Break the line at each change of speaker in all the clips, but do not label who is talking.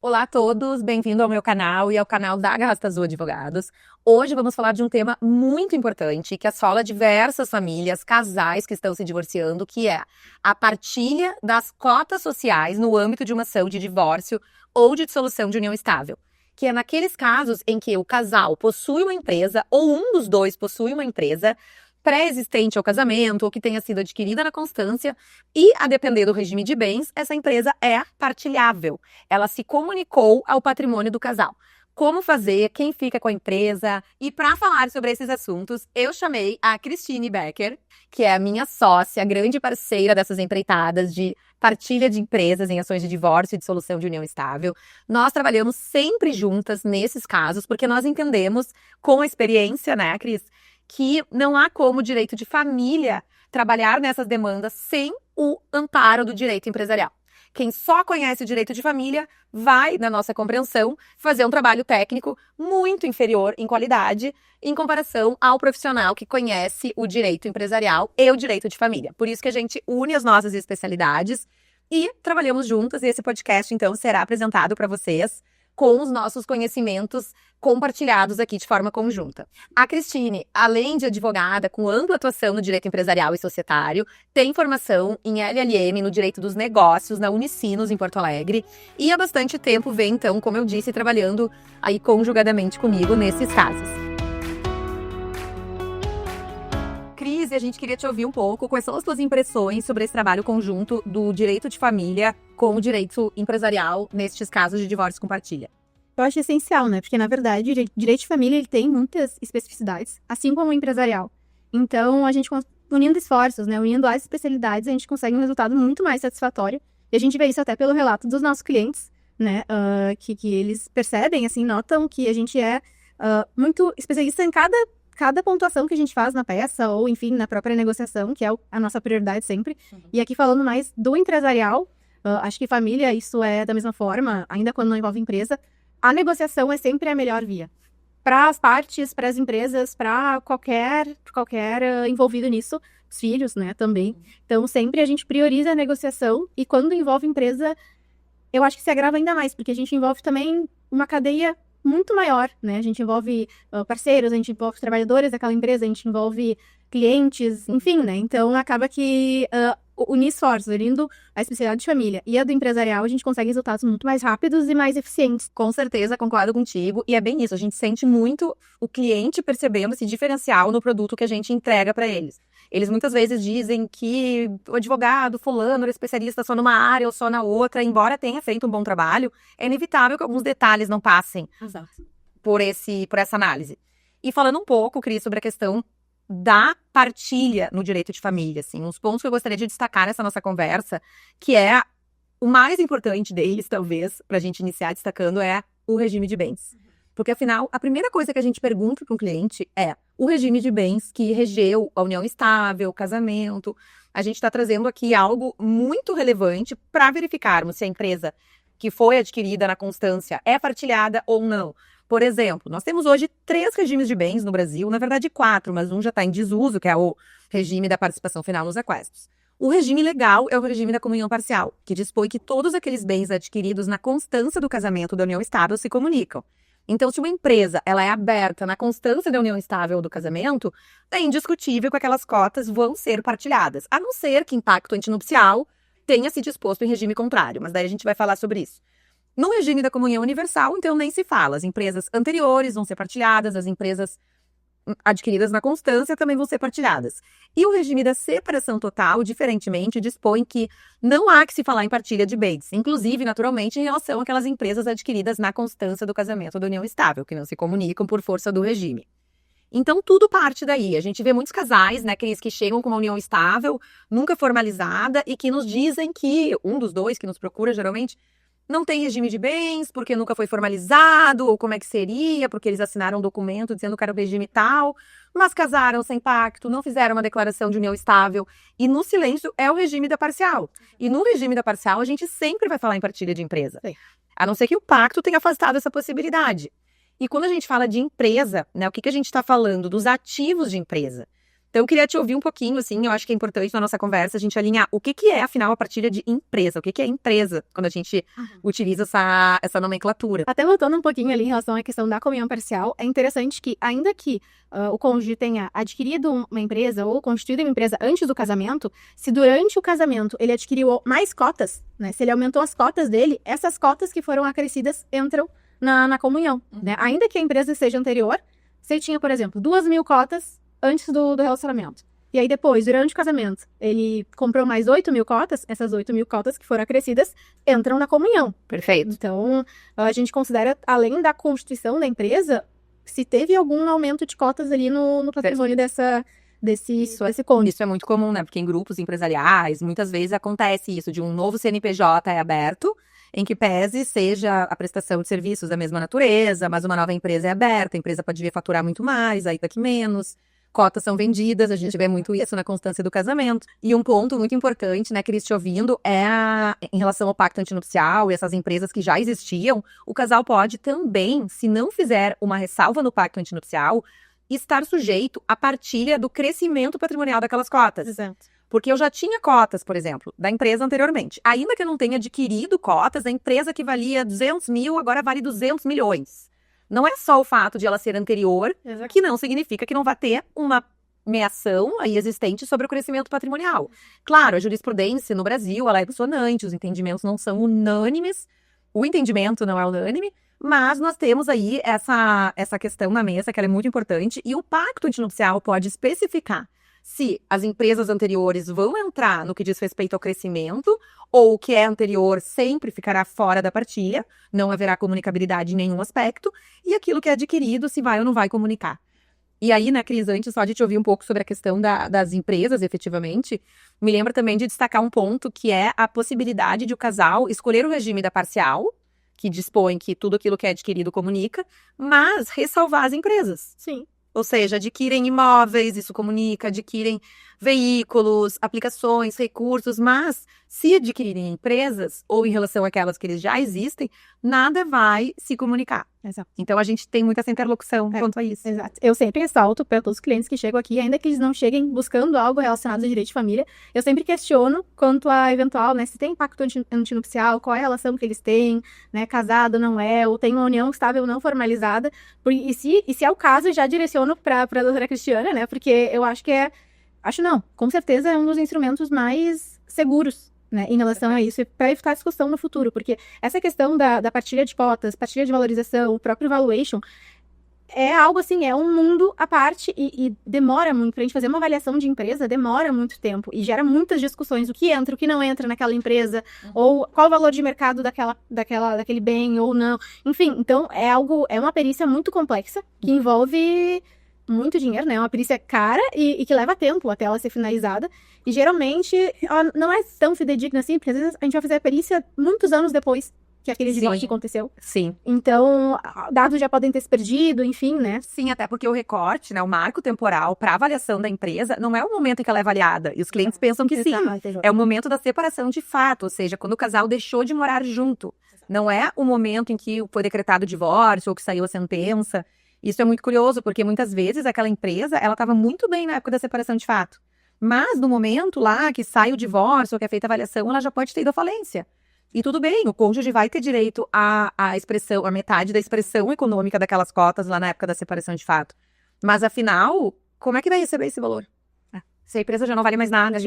Olá a todos, bem-vindo ao meu canal e ao canal da Garrasta Azul Advogados. Hoje vamos falar de um tema muito importante que assola diversas famílias, casais que estão se divorciando, que é a partilha das cotas sociais no âmbito de uma ação de divórcio ou de dissolução de união estável. Que é naqueles casos em que o casal possui uma empresa ou um dos dois possui uma empresa pré-existente ao casamento ou que tenha sido adquirida na constância e, a depender do regime de bens, essa empresa é partilhável. Ela se comunicou ao patrimônio do casal. Como fazer, quem fica com a empresa. E para falar sobre esses assuntos, eu chamei a Cristine Becker, que é a minha sócia, grande parceira dessas empreitadas de partilha de empresas em ações de divórcio e dissolução de união estável. Nós trabalhamos sempre juntas nesses casos, porque nós entendemos, com a experiência, né, Cris, que não há como o direito de família trabalhar nessas demandas sem o amparo do direito empresarial. Quem só conhece o direito de família vai, na nossa compreensão, fazer um trabalho técnico muito inferior em qualidade em comparação ao profissional que conhece o direito empresarial e o direito de família. Por isso que a gente une as nossas especialidades e trabalhamos juntas, e esse podcast, então, será apresentado para vocês com os nossos conhecimentos compartilhados aqui de forma conjunta. A Cristine, além de advogada com ampla atuação no direito empresarial e societário, tem formação em LLM no direito dos negócios na Unicinos, em Porto Alegre, e há bastante tempo vem, então, como eu disse, trabalhando aí conjugadamente comigo nesses casos. Cris, a gente queria te ouvir um pouco. Quais são as tuas impressões sobre esse trabalho conjunto do direito de família com o direito empresarial nestes casos de divórcio com partilha?
Eu acho essencial, né? Porque, na verdade, o direito de família ele tem muitas especificidades, assim como o empresarial. Então, a gente, unindo esforços, né? Unindo as especialidades, a gente consegue um resultado muito mais satisfatório. E a gente vê isso até pelo relato dos nossos clientes, né? Que eles percebem, assim, notam que a gente é muito especialista em cada pontuação que a gente faz na peça, ou, enfim, na própria negociação, que é a nossa prioridade sempre. Uhum. E aqui, falando mais do empresarial, acho que família, isso é da mesma forma, ainda quando não envolve empresa, a negociação é sempre a melhor via. Para as partes, para as empresas, para qualquer envolvido nisso, os filhos, né, também. Então, sempre a gente prioriza a negociação, e quando envolve empresa, eu acho que se agrava ainda mais, porque a gente envolve também uma cadeia muito maior, né? A gente envolve parceiros, a gente envolve trabalhadores daquela empresa, a gente envolve clientes, enfim, né? Então, acaba que unir esforços, unindo a especialidade de família e a do empresarial, a gente consegue resultados muito mais rápidos e mais eficientes.
Com certeza, concordo contigo. E é bem isso, a gente sente muito o cliente percebendo esse diferencial no produto que a gente entrega para eles. Eles muitas vezes dizem que o advogado fulano era especialista só numa área ou só na outra, embora tenha feito um bom trabalho, é inevitável que alguns detalhes não passem por essa análise. E falando um pouco, Cris, sobre a questão da partilha no direito de família, assim, uns pontos que eu gostaria de destacar nessa nossa conversa, que é o mais importante deles, talvez, para a gente iniciar destacando, é o regime de bens. Porque, afinal, a primeira coisa que a gente pergunta para um cliente é o regime de bens que regeu a união estável, o casamento. A gente está trazendo aqui algo muito relevante para verificarmos se a empresa que foi adquirida na constância é partilhada ou não. Por exemplo, nós temos hoje 3 regimes de bens no Brasil, na verdade 4, mas um já está em desuso, que é o regime da participação final nos aquestos. O regime legal é o regime da comunhão parcial, que dispõe que todos aqueles bens adquiridos na constância do casamento da união estável se comunicam. Então, se uma empresa ela é aberta na constância da união estável do casamento, é indiscutível que aquelas cotas vão ser partilhadas, a não ser que impacto antinupcial tenha se disposto em regime contrário, mas daí a gente vai falar sobre isso. No regime da comunhão universal, então, nem se fala. As empresas anteriores vão ser partilhadas, as empresas adquiridas na constância também vão ser partilhadas. E o regime da separação total, diferentemente, dispõe que não há que se falar em partilha de bens, inclusive, naturalmente, em relação àquelas empresas adquiridas na constância do casamento da união estável, que não se comunicam por força do regime. Então, tudo parte daí. A gente vê muitos casais, né, que chegam com uma união estável, nunca formalizada, e que nos dizem que, um dos dois que nos procura, geralmente, não tem regime de bens, porque nunca foi formalizado, ou como é que seria, porque eles assinaram um documento dizendo que era o regime tal, mas casaram sem pacto, não fizeram uma declaração de união estável, e no silêncio é o regime da parcial. E no regime da parcial, a gente sempre vai falar em partilha de empresa, a não ser que o pacto tenha afastado essa possibilidade. E quando a gente fala de empresa, né, o que a gente está falando? Dos ativos de empresa. Então, eu queria te ouvir um pouquinho, assim, eu acho que é importante na nossa conversa a gente alinhar o que é, afinal, a partilha de empresa. O que é empresa, quando a gente utiliza essa nomenclatura.
Até voltando um pouquinho ali em relação à questão da comunhão parcial, é interessante que, ainda que o cônjuge tenha adquirido uma empresa ou constituído uma empresa antes do casamento, se durante o casamento ele adquiriu mais cotas, né, se ele aumentou as cotas dele, essas cotas que foram acrescidas entram na comunhão, né? Ainda que a empresa seja anterior, se ele tinha, por exemplo, 2.000 cotas antes do relacionamento. E aí depois, durante o casamento, ele comprou mais 8.000 cotas, essas 8.000 cotas que foram acrescidas entram na comunhão.
Perfeito.
Então, a gente considera, além da constituição da empresa, se teve algum aumento de cotas ali no patrimônio desse cônjuge.
Isso é muito comum, né? Porque em grupos empresariais, muitas vezes acontece isso, de um novo CNPJ é aberto, em que pese seja a prestação de serviços da mesma natureza, mas uma nova empresa é aberta, a empresa pode vir faturar muito mais, aí daqui menos. Cotas são vendidas, a gente vê muito isso na constância do casamento. E um ponto muito importante, né, Cris, te ouvindo, em relação ao pacto antinupcial e essas empresas que já existiam, o casal pode também, se não fizer uma ressalva no pacto antinupcial, estar sujeito à partilha do crescimento patrimonial daquelas cotas.
Exato.
Porque eu já tinha cotas, por exemplo, da empresa anteriormente. Ainda que eu não tenha adquirido cotas, a empresa que valia 200 mil agora vale 200 milhões. Não é só o fato de ela ser anterior, que não significa que não vai ter uma meação aí existente sobre o crescimento patrimonial. Claro, a jurisprudência no Brasil, ela é dissonante, os entendimentos não são unânimes, o entendimento não é unânime, mas nós temos aí essa questão na mesa, que ela é muito importante, e o pacto antinupcial pode especificar se as empresas anteriores vão entrar no que diz respeito ao crescimento, ou o que é anterior sempre ficará fora da partilha, não haverá comunicabilidade em nenhum aspecto, e aquilo que é adquirido, se vai ou não vai comunicar. E aí, né, Cris, antes só de te ouvir um pouco sobre a questão das empresas, efetivamente, me lembra também de destacar um ponto, que é a possibilidade de o casal escolher o regime da parcial, que dispõe que tudo aquilo que é adquirido comunica, mas ressalvar as empresas.
Sim.
Ou seja, adquirem imóveis, isso comunica, adquirem veículos, aplicações, recursos, mas se adquirirem empresas, ou em relação àquelas que eles já existem, nada vai se comunicar.
Exato.
Então, a gente tem muita essa interlocução quanto a isso.
Exato. Eu sempre ressalto para todos os clientes que chegam aqui, ainda que eles não cheguem buscando algo relacionado ao direito de família, eu sempre questiono quanto a eventual, né, se tem pacto antinupcial, qual é a relação que eles têm, né, casado, não é, ou tem uma união estável não formalizada, e se é o caso, eu já direciono para a doutora Cristiana, né, porque eu acho que com certeza é um dos instrumentos mais seguros, né, em relação a isso, para evitar discussão no futuro, porque essa questão da partilha de cotas, partilha de valorização, o próprio valuation, é algo assim, é um mundo à parte e demora muito, pra gente fazer uma avaliação de empresa, demora muito tempo e gera muitas discussões, o que entra, o que não entra naquela empresa, ou qual o valor de mercado daquele bem ou não, enfim, então é uma perícia muito complexa, que envolve muito dinheiro, né? É uma perícia cara e que leva tempo até ela ser finalizada. E geralmente ela não é tão fidedigna assim, porque às vezes a gente vai fazer a perícia muitos anos depois que aquele divórcio aconteceu.
Sim.
Então, dados já podem ter se perdido, enfim, né?
Sim, até porque o recorte, né, o marco temporal para avaliação da empresa não é o momento em que ela é avaliada. E os clientes pensam que sim. É o momento da separação de fato, ou seja, quando o casal deixou de morar junto. Não é o momento em que foi decretado o divórcio ou que saiu a sentença. Isso é muito curioso, porque muitas vezes aquela empresa, ela estava muito bem na época da separação de fato. Mas no momento lá que sai o divórcio ou que é feita a avaliação, ela já pode ter ido à falência. E tudo bem, o cônjuge vai ter direito à expressão, à metade da expressão econômica daquelas cotas lá na época da separação de fato. Mas afinal, como é que vai receber esse valor? Se a empresa já não vale mais nada.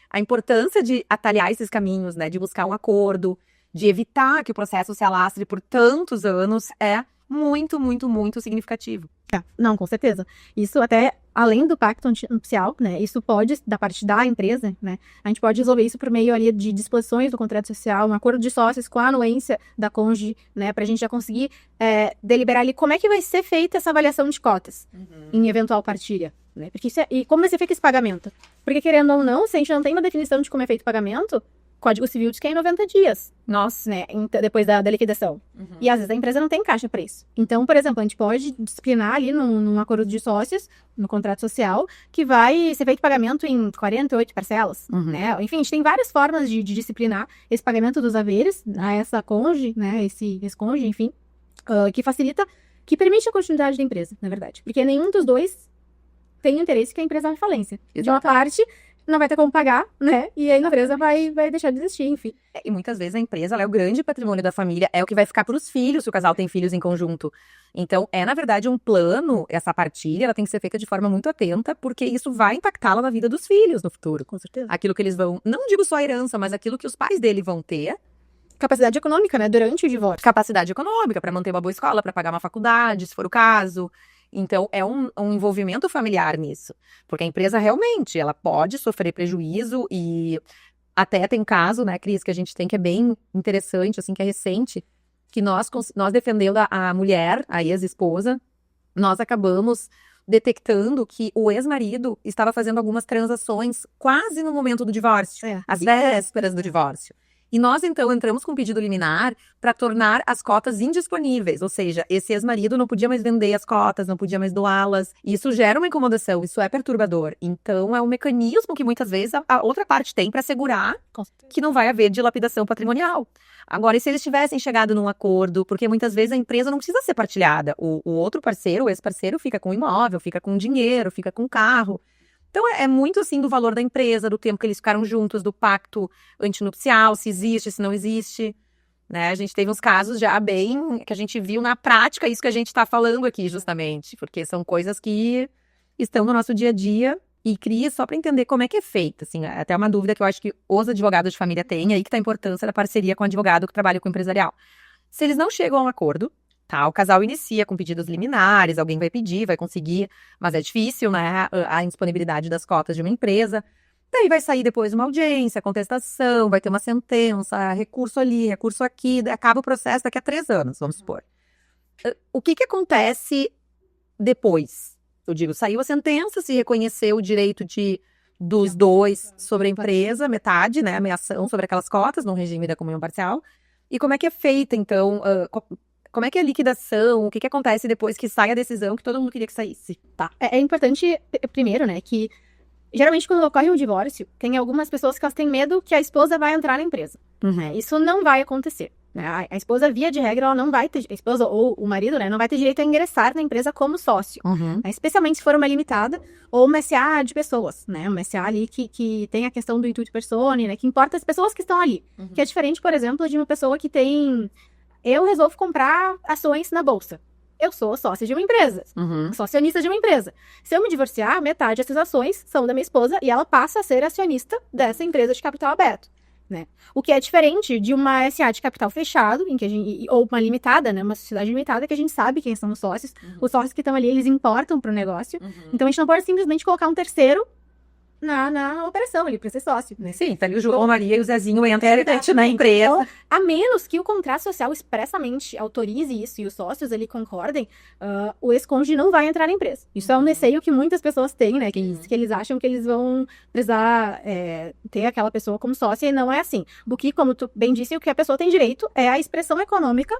A importância de atalhar esses caminhos, né, de buscar um acordo, de evitar que o processo se alastre por tantos anos, é muito, muito, muito significativo.
Não, com certeza. Isso até, além do pacto antinupcial, né, isso pode, da parte da empresa, né, a gente pode resolver isso por meio ali de disposições do contrato social, um acordo de sócios com a anuência da cônjuge, né, pra gente já conseguir deliberar ali como é que vai ser feita essa avaliação de cotas em eventual partilha, né, porque e como vai ser feito esse pagamento? Porque querendo ou não, se a gente não tem uma definição de como é feito o pagamento, Código Civil diz que é em 90 dias.
Nossa.
Né? Depois da liquidação. E às vezes a empresa não tem caixa para isso. Então, por exemplo, a gente pode disciplinar ali num acordo de sócios, no contrato social, que vai ser feito pagamento em 48 parcelas. Né? Enfim, a gente tem várias formas de disciplinar esse pagamento dos haveres a essa cônjuge, né? Esse cônjuge, enfim, que facilita, que permite a continuidade da empresa, na verdade. Porque nenhum dos dois tem interesse que a empresa vai à falência. De uma parte, não vai ter como pagar, né? E aí a empresa vai deixar de existir, enfim.
E muitas vezes a empresa ela é o grande patrimônio da família, é o que vai ficar para os filhos se o casal tem filhos em conjunto. Então, na verdade, um plano, essa partilha, ela tem que ser feita de forma muito atenta, porque isso vai impactá-la na vida dos filhos no futuro.
Com certeza.
Aquilo que eles vão, não digo só a herança, mas aquilo que os pais dele vão ter.
Capacidade econômica, né? Durante o divórcio.
Capacidade econômica para manter uma boa escola, para pagar uma faculdade, se for o caso. Então, é um envolvimento familiar nisso. Porque a empresa realmente, ela pode sofrer prejuízo e até tem caso, né, Cris, que a gente tem que é bem interessante, assim, que é recente, que nós defendendo a mulher, a ex-esposa, nós acabamos detectando que o ex-marido estava fazendo algumas transações quase no momento do divórcio, às vésperas do divórcio. E nós, então, entramos com um pedido liminar para tornar as cotas indisponíveis, ou seja, esse ex-marido não podia mais vender as cotas, não podia mais doá-las. Isso gera uma incomodação, isso é perturbador. Então, é um mecanismo que muitas vezes a outra parte tem para assegurar que não vai haver dilapidação patrimonial. Agora, e se eles tivessem chegado num acordo, porque muitas vezes a empresa não precisa ser partilhada. O outro parceiro, o ex-parceiro, fica com o imóvel, fica com dinheiro, fica com o carro. Então, é muito, assim, do valor da empresa, do tempo que eles ficaram juntos, do pacto antinupcial, se existe, se não existe, né? A gente teve uns casos já bem, que a gente viu na prática isso que a gente está falando aqui, justamente, porque são coisas que estão no nosso dia a dia e cria só para entender como é que é feito, assim, até uma dúvida que eu acho que os advogados de família têm, aí que tá a importância da parceria com o advogado que trabalha com o empresarial. Se eles não chegam a um acordo, tá, o casal inicia com pedidos liminares, alguém vai pedir, vai conseguir, mas é difícil, né, a indisponibilidade das cotas de uma empresa. Daí vai sair depois uma audiência, contestação, vai ter uma sentença, recurso ali, recurso aqui, acaba o processo daqui a 3 anos, vamos supor. O que acontece depois? Eu digo, saiu a sentença, se reconheceu o direito dos dois sobre a empresa, metade, né, a meação sobre aquelas cotas, no regime da comunhão parcial. E como é que é feita, então, como é que é a liquidação? O que acontece depois que sai a decisão que todo mundo queria que saísse?
Tá. É importante, primeiro, né, que geralmente quando ocorre um divórcio, tem algumas pessoas que elas têm medo que a esposa vai entrar na empresa.
Uhum.
Isso não vai acontecer. Né? A esposa, via de regra, ela não vai ter, a esposa ou o marido, né, não vai ter direito a ingressar na empresa como sócio.
Uhum.
Né? Especialmente se for uma limitada ou uma SA de pessoas, né? Uma SA ali que tem a questão do intuito persone, né? Que importa as pessoas que estão ali.
Uhum.
Que é diferente, por exemplo, de uma pessoa que tem... Eu resolvo comprar ações na bolsa. Eu sou sócia de uma empresa, sou acionista de uma empresa. Se eu me divorciar, metade dessas ações são da minha esposa e ela passa a ser acionista dessa empresa de capital aberto, né? O que é diferente de uma SA de capital fechado, em que a gente, ou uma limitada, né? Uma sociedade limitada, que a gente sabe quem são os sócios. Os sócios que estão ali, eles importam para o negócio. Então a gente não pode simplesmente colocar um terceiro na operação, ele precisa ser sócio, né?
Sim, tá ali o João, a Maria e o Zezinho entram na empresa.
Então, a menos que o contrato social expressamente autorize isso e os sócios ali concordem, o ex-cônjuge não vai entrar na empresa. Isso é um receio que muitas pessoas têm, né? Que eles acham que eles vão precisar ter aquela pessoa como sócia e não é assim. O que, como tu bem disse, o que a pessoa tem direito é a expressão econômica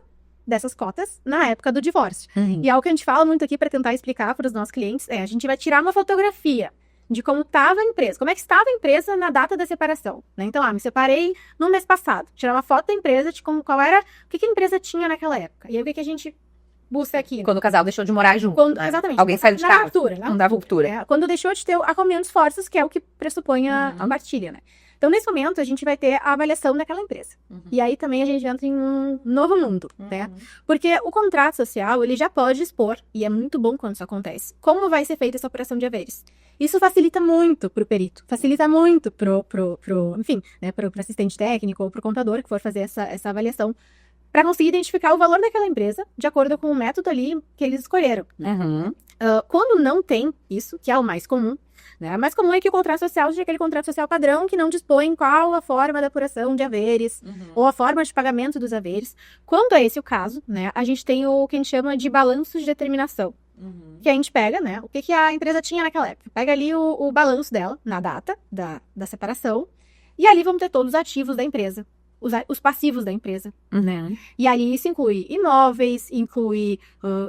dessas cotas na época do divórcio. E algo que a gente fala muito aqui para tentar explicar para os nossos clientes a gente vai tirar uma fotografia de como estava a empresa, como é que estava a empresa na data da separação, né? Então, me separei no mês passado, tirar uma foto da empresa de qual era, o que a empresa tinha naquela época. E aí, o que a gente busca aqui?
Quando o casal deixou de morar junto, né?
Exatamente.
Alguém saiu de casa,
ruptura,
não dá ruptura.
Quando deixou de ter a comunhão dos forços, que é o que pressupõe a partilha, né? Então, nesse momento, a gente vai ter a avaliação daquela empresa. E aí, também, a gente entra em um novo mundo, né? Porque o contrato social, ele já pode expor, e é muito bom quando isso acontece, como vai ser feita essa operação de haveres. Isso facilita muito pro perito, facilita muito enfim, né, pro assistente técnico ou pro contador que for fazer essa avaliação, para conseguir identificar o valor daquela empresa de acordo com o método ali que eles escolheram. Quando não tem isso, que é o mais comum, né? O mais comum é que o contrato social seja aquele contrato social padrão que não dispõe qual a forma da apuração de haveres ou a forma de pagamento dos haveres. Quando é esse o caso, né, a gente tem o que a gente chama de balanço de determinação. Que a gente pega, né, o que a empresa tinha naquela época. Pega ali o balanço dela, na data da separação, e ali vamos ter todos os ativos da empresa, os passivos da empresa, né? E ali isso inclui imóveis, inclui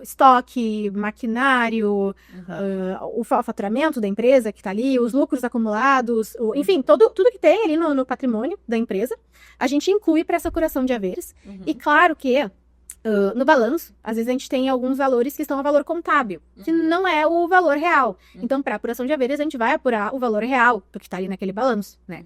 estoque, maquinário, o faturamento da empresa que tá ali, os lucros acumulados, enfim, tudo que tem ali no patrimônio da empresa, a gente inclui para essa apuração de haveres. E claro que No balanço, às vezes a gente tem alguns valores que estão a valor contábil, que não é o valor real. Então, para apuração de haveres, a gente vai apurar o valor real, porque está ali naquele balanço, né?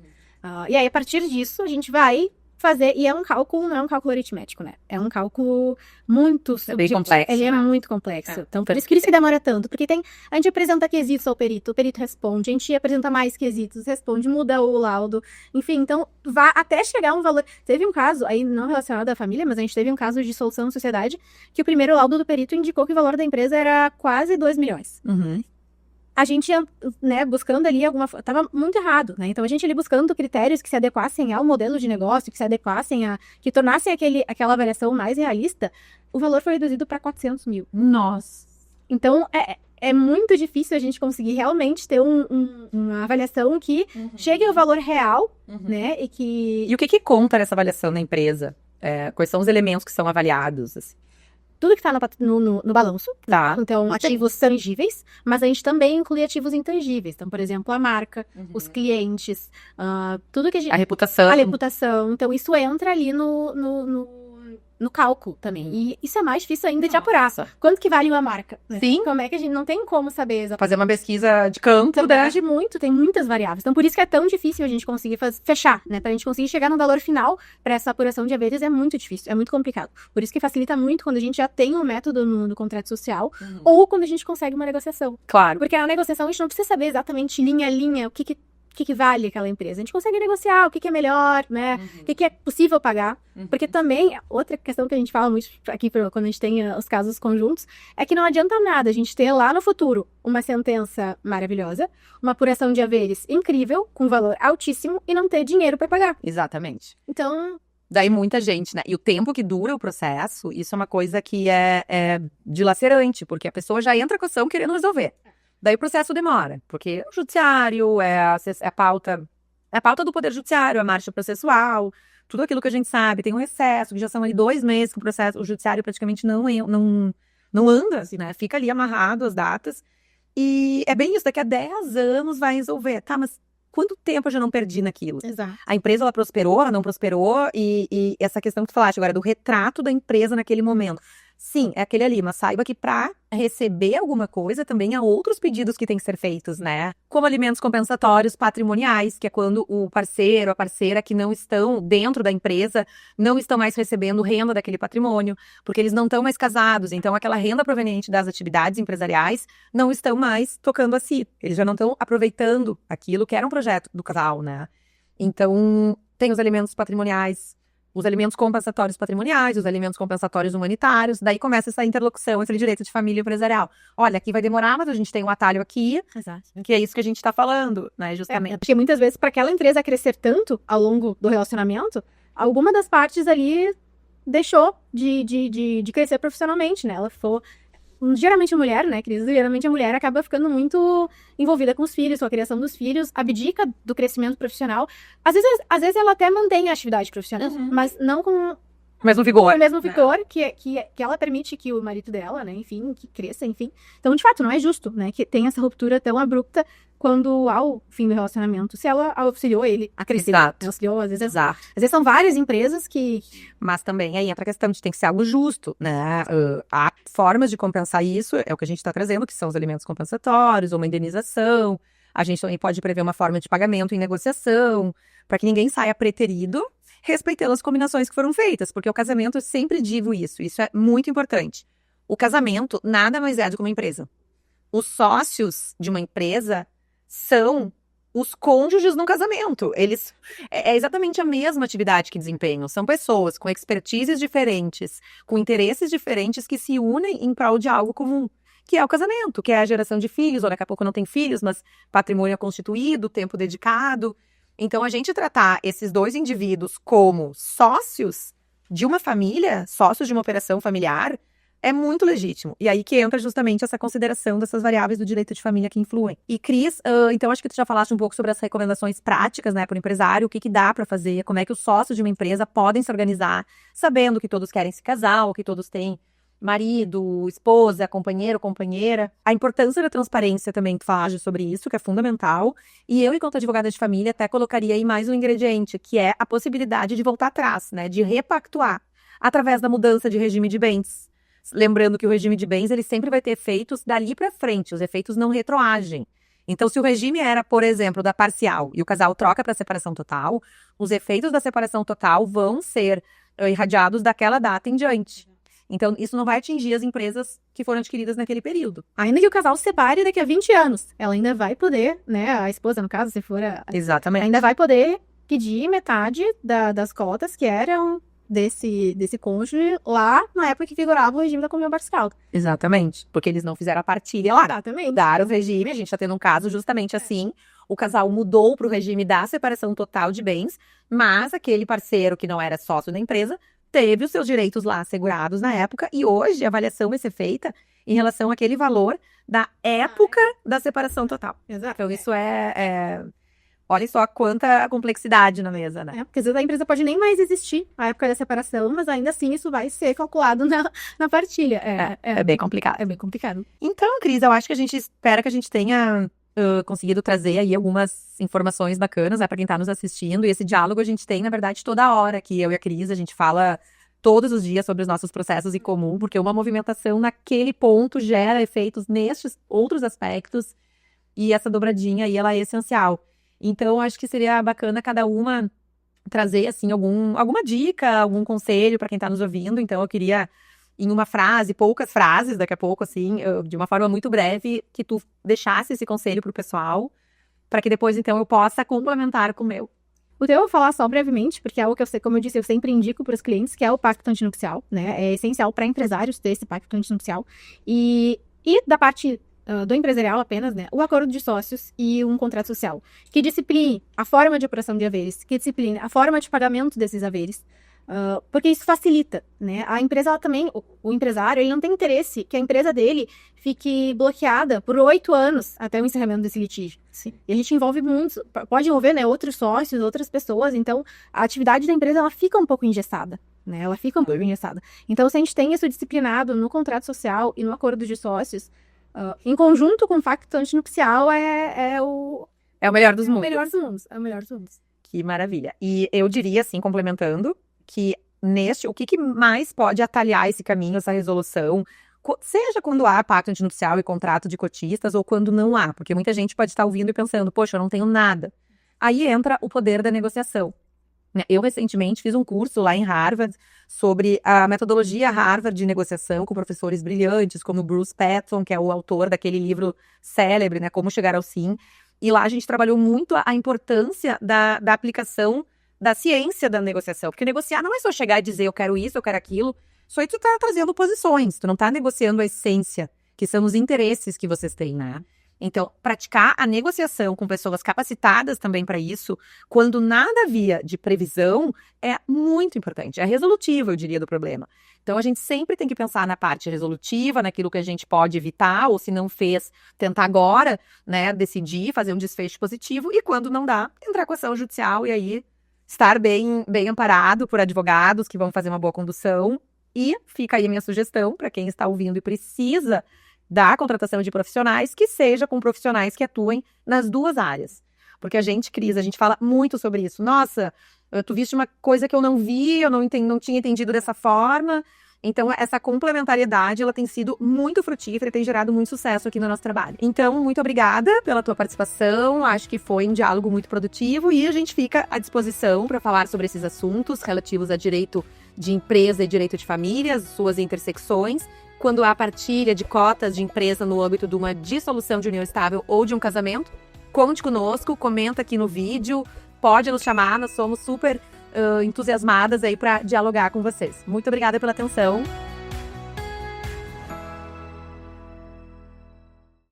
E aí, a partir disso, a gente vai fazer, e é um cálculo, não é um cálculo aritmético, né? É um cálculo muito
bem complexo.
Ele é muito complexo. Então, por isso que demora tanto, porque a gente apresenta quesitos ao perito, o perito responde, a gente apresenta mais quesitos, responde, muda o laudo, enfim, então, vai até chegar um valor. Teve um caso, aí não relacionado à família, mas a gente teve um caso de solução de sociedade, que o primeiro laudo do perito indicou que o valor da empresa era quase 2 milhões. A gente ia, né, buscando ali tava muito errado, né? Então a gente ali buscando critérios que se adequassem ao modelo de negócio, que se adequassem que tornassem aquela avaliação mais realista, o valor foi reduzido para 400 mil.
Nossa!
Então é muito difícil a gente conseguir realmente ter uma avaliação que chegue ao valor real, né?
E o que conta nessa avaliação na empresa? Quais são os elementos que são avaliados, assim?
Tudo que está no balanço,
tá?
Então, ativos tangíveis, mas a gente também inclui ativos intangíveis. Então, por exemplo, a marca, os clientes, tudo que a gente...
A reputação.
A reputação. Então, isso entra ali no cálculo também. E isso é mais difícil ainda de apurar. Quanto que vale uma marca? Né?
Sim.
Como é que a gente não tem como saber exatamente?
Fazer uma pesquisa de campo,
então,
né?
muito, tem muitas variáveis. Então, por isso que é tão difícil a gente conseguir fechar, né? Pra gente conseguir chegar no valor final para essa apuração de haveres é muito difícil, é muito complicado. Por isso que facilita muito quando a gente já tem um método no contrato social ou quando a gente consegue uma negociação.
Claro.
Porque na negociação a gente não precisa saber exatamente linha a linha o que vale aquela empresa. A gente consegue negociar o que é melhor, né? O que é possível pagar. Porque também, outra questão que a gente fala muito aqui quando a gente tem os casos conjuntos, é que não adianta nada a gente ter lá no futuro uma sentença maravilhosa, uma apuração de haveres incrível, com valor altíssimo, e não ter dinheiro para pagar.
Exatamente.
Então...
Daí muita gente, né? E o tempo que dura o processo, isso é uma coisa que é dilacerante, porque a pessoa já entra com a ação querendo resolver. Daí o processo demora, porque o judiciário é a pauta do Poder Judiciário, a marcha processual, tudo aquilo que a gente sabe, tem um recesso, que já são ali 2 meses que o judiciário praticamente não anda, assim, né? Fica ali amarrado as datas. E é bem isso, daqui a 10 anos vai resolver. Tá, mas quanto tempo eu já não perdi naquilo?
Exato.
A empresa, ela prosperou, ela não prosperou, e essa questão que tu falaste agora, do retrato da empresa naquele momento. Sim, é aquele ali, mas saiba que para receber alguma coisa também há outros pedidos que têm que ser feitos, né? Como alimentos compensatórios patrimoniais, que é quando o parceiro, a parceira que não estão dentro da empresa, não estão mais recebendo renda daquele patrimônio, porque eles não estão mais casados, então aquela renda proveniente das atividades empresariais não estão mais tocando a si, eles já não estão aproveitando aquilo que era um projeto do casal, né? Então, tem os alimentos patrimoniais, os alimentos compensatórios patrimoniais, os alimentos compensatórios humanitários, daí começa essa interlocução entre direito de família e empresarial. Olha, aqui vai demorar, mas a gente tem um atalho aqui,
Exato.
Que é isso que a gente está falando, né, justamente.
Porque muitas vezes, para aquela empresa crescer tanto ao longo do relacionamento, alguma das partes ali deixou de crescer profissionalmente, né? Ela ficou... Geralmente a mulher, né, Cris? Geralmente a mulher acaba ficando muito envolvida com os filhos, com a criação dos filhos, abdica do crescimento profissional. Às vezes ela até mantém a atividade profissional, mas não com
o mesmo vigor.
O mesmo vigor que ela permite que o marido dela, né, enfim, que cresça, enfim. Então, de fato, não é justo, né, que tenha essa ruptura tão abrupta quando, ao fim do relacionamento, se ela auxiliou ele a crescer.
Exato.
Auxiliou, às vezes são várias empresas que...
Mas também aí entra a questão de tem que ser algo justo, né? Há formas de compensar isso, é o que a gente está trazendo, que são os alimentos compensatórios, ou uma indenização. A gente também pode prever uma forma de pagamento em negociação, para que ninguém saia preterido, respeitando as combinações que foram feitas, porque o casamento, eu sempre digo isso é muito importante. O casamento nada mais é do que uma empresa. Os sócios de uma empresa são os cônjuges num casamento. Eles é exatamente a mesma atividade que desempenham. São pessoas com expertises diferentes, com interesses diferentes que se unem em prol de algo comum, que é o casamento, que é a geração de filhos, ou daqui a pouco não tem filhos, mas patrimônio constituído, tempo dedicado. Então, a gente tratar esses dois indivíduos como sócios de uma família, sócios de uma operação familiar, é muito legítimo. E aí que entra justamente essa consideração dessas variáveis do direito de família que influem. E, Cris, então acho que tu já falaste um pouco sobre as recomendações práticas, né, para o empresário, o que dá para fazer, como é que os sócios de uma empresa podem se organizar, sabendo que todos querem se casar, ou que todos têm marido, esposa, companheiro, companheira. A importância da transparência também, tu falaste sobre isso, que é fundamental. E eu, enquanto advogada de família, até colocaria aí mais um ingrediente, que é a possibilidade de voltar atrás, né, de repactuar. através da mudança de regime de bens. Lembrando que o regime de bens, ele sempre vai ter efeitos dali para frente, os efeitos não retroagem. Então, se o regime era, por exemplo, da parcial e o casal troca para separação total, os efeitos da separação total vão ser irradiados daquela data em diante. Então, isso não vai atingir as empresas que foram adquiridas naquele período.
Ainda que o casal se separe daqui a 20 anos, ela ainda vai poder, né, a esposa, no caso, se for
Exatamente.
ainda vai poder pedir metade das cotas que eram desse cônjuge lá na época que figurava o regime da comunhão parcial.
Exatamente, porque eles não fizeram a partilha lá.
Exatamente.
Mudaram o regime, a gente está tendo um caso justamente assim, o casal mudou para o regime da separação total de bens, mas aquele parceiro que não era sócio da empresa teve os seus direitos lá assegurados na época, e hoje a avaliação vai ser feita em relação àquele valor da época da separação total.
Exato.
Então isso olha só quanta complexidade na mesa, né?
Porque às vezes a empresa pode nem mais existir na época da separação, mas ainda assim isso vai ser calculado na partilha.
É bem complicado.
É bem complicado.
Então, Cris, eu acho que a gente espera que a gente tenha conseguido trazer aí algumas informações bacanas, né, para quem está nos assistindo. E esse diálogo a gente tem, na verdade, toda hora que eu e a Cris, a gente fala todos os dias sobre os nossos processos em comum, porque uma movimentação naquele ponto gera efeitos nestes outros aspectos, e essa dobradinha aí, ela é essencial. Então, acho que seria bacana cada uma trazer, assim, alguma dica, algum conselho para quem está nos ouvindo. Então, eu queria, em uma frase, poucas frases, daqui a pouco, assim, de uma forma muito breve, que tu deixasse esse conselho para o pessoal, para que depois, então, eu possa complementar com o meu.
O teu eu vou falar só brevemente, porque é algo que eu sei, como eu disse, eu sempre indico para os clientes, que é o pacto antinupcial, né? É essencial para empresários ter esse pacto antinupcial. E da parte do empresarial apenas, né, o acordo de sócios e um contrato social, que discipline a forma de apuração de haveres, que discipline a forma de pagamento desses haveres, porque isso facilita, né, a empresa, ela também, o empresário, ele não tem interesse que a empresa dele fique bloqueada por 8 anos até o encerramento desse litígio.
Sim.
E a gente envolve muitos, pode envolver, né, outros sócios, outras pessoas, então a atividade da empresa, ela fica um pouco engessada, né, ela fica um pouco engessada. Então, se a gente tem isso disciplinado no contrato social e no acordo de sócios, em conjunto com o pacto antinupcial, é o
melhor dos mundos.
É o melhor dos mundos.
Que maravilha. E eu diria, assim, complementando, que o que mais pode atalhar esse caminho, essa resolução, seja quando há pacto antinupcial e contrato de cotistas, ou quando não há, porque muita gente pode estar ouvindo e pensando, poxa, eu não tenho nada. Aí entra o poder da negociação. Eu, recentemente, fiz um curso lá em Harvard sobre a metodologia Harvard de negociação com professores brilhantes, como Bruce Patton, que é o autor daquele livro célebre, né, Como Chegar ao Sim. E lá a gente trabalhou muito a importância da aplicação da ciência da negociação. Porque negociar não é só chegar e dizer eu quero isso, eu quero aquilo. Só aí tu tá trazendo posições, tu não tá negociando a essência, que são os interesses que vocês têm, né? Então, praticar a negociação com pessoas capacitadas também para isso, quando nada havia de previsão, é muito importante. É resolutivo, eu diria, do problema. Então, a gente sempre tem que pensar na parte resolutiva, naquilo que a gente pode evitar, ou se não fez, tentar agora, né, decidir, fazer um desfecho positivo, e quando não dá, entrar com ação judicial e aí estar bem amparado por advogados que vão fazer uma boa condução. E fica aí a minha sugestão para quem está ouvindo e precisa da contratação de profissionais, que seja com profissionais que atuem nas duas áreas. Porque a gente, Cris, a gente fala muito sobre isso. Nossa, tu viste uma coisa que eu não vi, eu não tinha entendido dessa forma. Então, essa complementariedade, ela tem sido muito frutífera e tem gerado muito sucesso aqui no nosso trabalho. Então, muito obrigada pela tua participação. Acho que foi um diálogo muito produtivo e a gente fica à disposição para falar sobre esses assuntos relativos a direito de empresa e direito de família, as suas intersecções. Quando há partilha de cotas de empresa no âmbito de uma dissolução de união estável ou de um casamento, conte conosco, comenta aqui no vídeo, pode nos chamar, nós somos super entusiasmadas aí para dialogar com vocês. Muito obrigada pela atenção.